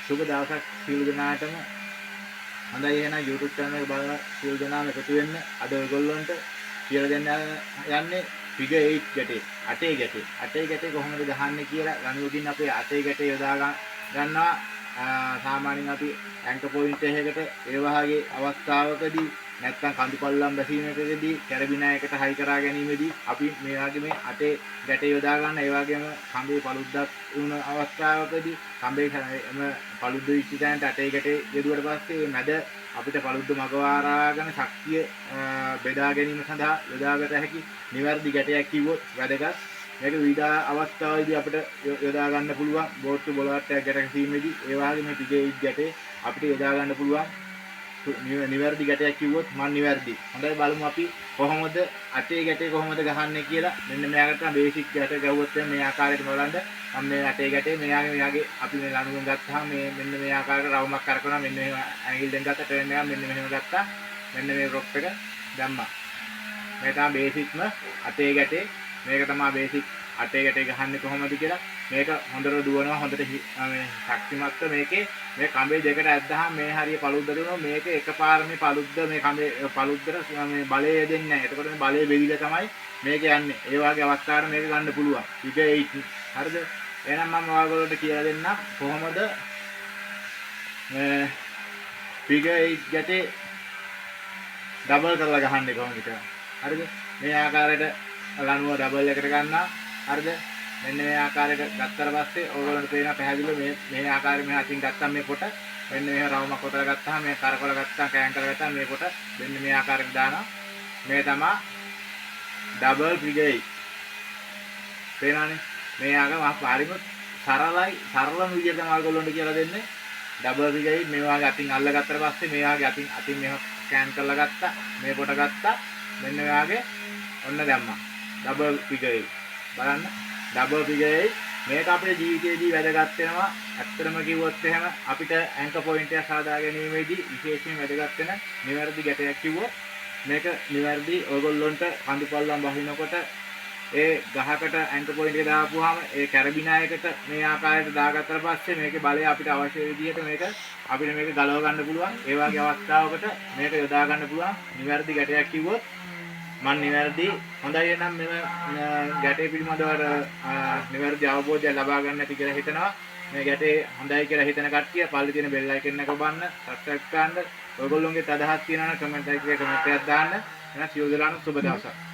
සුබ දවසක් සියලු දෙනාටම. හොඳයි එහෙනම් YouTube channel එක බලන සියලු දෙනාම එකතු වෙන්න. අද ඔයගොල්ලන්ට කියලා දෙන්න යන්නේ figure 8 ගැටේ. අටේ ගැටේ. අටේ ගැටේ කොහොමද ගහන්නේ කියලා ගණුවකින් අපේ අටේ ගැටේ යොදා ගන්නවා. සාමාන්‍යයෙන් අපි ඇන්කර් පොයින්ට් එකකට ඒ වගේ අවස්ථාවකදී නැත්නම් කඳු පල්ලම් බැසීමකදී කැරබිනායකට හයි කරා ගැනීමේදී අපි මේ වගේ මේ අටේ ගැටේ යොදා ගන්න. ඒ වගේම කඹේ පළුද්දක් වුණ අවස්ථාවකදී කඹේ එම පළුද්ද විච්ච තැනට අටේ ගැටේ යෙදුවට පස්සේ මේ මැද අපිට පළුද්ද මගවාරාගෙන ශක්තිය බෙදා ගැනීම සඳහා යොදාගත හැකි නිවැරදි ගැටයක් කිව්වොත් වැදගත්. මේක විවිධ අවස්ථාවලදී අපිට යොදා ගන්න පුළුවන්. බෝට්ටු බොලවට්ටයක් ගැට ගැසීමේදී ඒ වගේ මේ පිටේ ගැටේ අපිට යොදා ගන්න පුළුවන්. නිවැරදි ගැටයක් කිව්වොත් මම නිවැරදි. හොඳයි බලමු අපි කොහොමද අටේ ගැටේ කොහොමද ගහන්නේ කියලා. මෙන්න මෙයාකට බේසික් ගැට ගැහුවොත් මේ ආකාරයට බලන්න. මම මේ අටේ ගැටේ මෙයාගේ අපි මේ ලණුවෙන් ගත්තාම මේ මෙන්න මේ ආකාරයට රවුමක් කරකවනවා. මෙන්න මෙහෙම ඇඟිල්ලෙන් ගත්ත ටර්න් එකක් මෙන්න මෙහෙම ගත්තා. මෙන්න මේ රොප් එක දැම්මා. මේ තමයි බේසික්ම අටේ ගැටේ. මේක තමයි බේසික් අටේ ගැටේ ගහන්නේ කොහොමද කියලා. මේක හොඳට දුවනවා. හොඳට මේ ශක්තිමත්ව මේකේ මේ කඹේ දෙකට ඇද්දාම මේ හරිය පළුද්ද දුවනවා. මේක එකපාර මේ පළුද්ද මේ කඹේ පළුද්දට මේ බලය දෙන්නේ නැහැ. එතකොට මේ බලය බෙදිලා තමයි මේක යන්නේ. ඒ වගේ අවස්ථාවකට මේක ගන්න පුළුවන්. figure 8. හරිද? එහෙනම් මම ඔයගොල්ලන්ට කියලා දෙන්නම් කොහොමද figure 8 ගැටේ ඩබල් කරලා ගහන්නේ කොහොමද කියලා. හරිද? මේ ආකාරයට ලණුව ඩබල් එකට ගන්නවා. හරිද? මෙන්න මේ ආකාරයට ගත්තට පස්සේ ඕගොල්ලන්ට පේනවා පැහැදිලිව මේ ආකාරයෙන් මේ අතින් ගත්තාම මේ පොට මෙන්න මෙහෙම රවුමක් කොටලා ගත්තාම මේ කරකොල ගත්තාම කෑන් කරගත්තාම මේ පොට මෙන්න මේ ආකාරයට දානවා. මේ තමයි ඩබල් ෆිගර් 8. පේනවනේ? මේ ආකාර හරිම සරලම විදිහට තමයි ඔයගොල්ලන්ට කියලා දෙන්නේ. ඩබල් ෆිගර් 8 මේ වගේ අතින් අල්ලගත්තට පස්සේ මේ වගේ අතින් මෙහෙම කෑන් කරලා ගත්තා. මේ පොට ගත්තා. මෙන්න මේ වගේ ඔන්න දැම්මා. Double figure 8. බලන්න. ඩබල් ෆිගර් 8 මේක අපේ ජීවිතයේදී වැදගත් වෙනවා. ඇත්තටම කිව්වොත් එහෙම අපිට ඇන්කර් පොයින්ට් එක සාදා ගැනීමේදී විශේෂයෙන් වැදගත් වෙන නිවැරදි ගැටයක් කිව්වොත් මේක නිවැරදි ඔයගොල්ලොන්ට කඳු පල්ලම් බහිනකොට ඒ ගහකට ඇන්කර් පොයින්ට් එක දාපුවාම ඒ කැරබිනායකට මේ ආකාරයට දාගත්තට පස්සේ මේකේ බලය අපිට අවශ්‍ය විදිහට අපිට මේක ගලව ගන්න පුළුවන්. ඒ වගේ අවස්ථාවකට මේක යොදා ගන්න පුළුවන්. නිවැරදි ගැටයක් කිව්වොත් මම නිවැරදි. හොඳයි එහෙනම් මෙම ගැටේ පිළිබඳව නිවැරදි අවබෝධය ලබා ගන්න ඇති කියලා හිතනවා. මේ ගැටේ හොඳයි කියලා හිතන කට්ටිය පල්ලි තියෙන බෙල් අයිකන් එක ඔබන්න, සබ්ස්ක්‍රයිබ් කරන්න. ඔයගොල්ලෝගේ අදහස් තියෙනවා නම් කමෙන්ට් එකේ කමෙන්ට් එකක් දාන්න. එහෙනම් සියලු දෙනාට සුබ දවසක්.